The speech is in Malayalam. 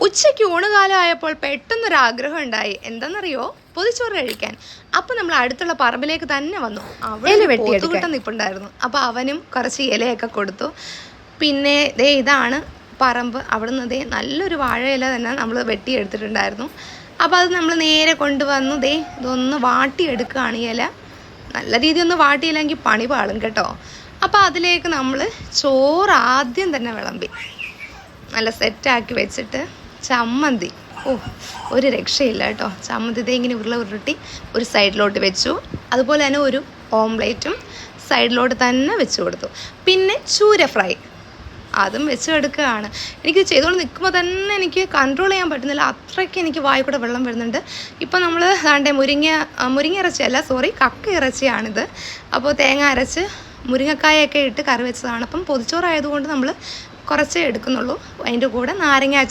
ഉച്ചയ്ക്ക് ഊണുകാലമായപ്പോൾ പെട്ടെന്നൊരാഗ്രഹം ഉണ്ടായി. എന്താണെന്നറിയോ? പൊതിച്ചോറ് കഴിക്കാൻ. അപ്പോൾ നമ്മൾ അടുത്തുള്ള പറമ്പിലേക്ക് തന്നെ വന്നു. അവിടെ പോത്തുകുട്ടൻ നിൽപ്പുണ്ടായിരുന്നു. അപ്പോൾ അവനും കുറച്ച് ഇലയൊക്കെ കൊടുത്തു. പിന്നെ ദേ ഇതാണ് പറമ്പ്. അവിടുന്ന് ദേ നല്ലൊരു വാഴയില തന്നെ നമ്മൾ വെട്ടിയെടുത്തിട്ടുണ്ടായിരുന്നു. അപ്പോൾ അത് നമ്മൾ നേരെ കൊണ്ടുവന്നു. ദേ ഇതൊന്ന് വാട്ടിയെടുക്കുകയാണ് ഇല. നല്ല രീതിയിൽ ഒന്ന് വാട്ടിയില്ലെങ്കിൽ പണി പാളും കേട്ടോ. അപ്പോൾ അതിലേക്ക് നമ്മൾ ചോറ് ആദ്യം തന്നെ വിളമ്പി നല്ല സെറ്റാക്കി വെച്ചിട്ട് ചമ്മന്തി. ഒരു രക്ഷയില്ല കേട്ടോ. ചമ്മന്തി ഇതേ ഇങ്ങനെ ഉരുട്ടി ഒരു സൈഡിലോട്ട് വെച്ചു. അതുപോലെ തന്നെ ഒരു ഓംലേറ്റും സൈഡിലോട്ട് തന്നെ വെച്ച് കൊടുത്തു. പിന്നെ ചൂര ഫ്രൈ അതും വെച്ച് എടുക്കുകയാണ്. എനിക്ക് ചെയ്തുകൊണ്ട് നിൽക്കുമ്പോൾ തന്നെ എനിക്ക് കൺട്രോൾ ചെയ്യാൻ പറ്റുന്നില്ല. അത്രയ്ക്ക് എനിക്ക് വായിൽ കൂടെ വെള്ളം വരുന്നുണ്ട്. ഇപ്പം നമ്മൾ മുരിങ്ങ ഇറച്ചിയല്ല, കക്ക ഇറച്ചിയാണിത്. അപ്പോൾ തേങ്ങ അരച്ച് മുരിങ്ങക്കായൊക്കെ ഇട്ട് കറി വെച്ചതാണ്. അപ്പം പൊതിച്ചോറായതുകൊണ്ട് നമ്മൾ കുറച്ചേ എടുക്കുന്നുള്ളൂ. അതിൻ്റെ കൂടെ നാരങ്ങ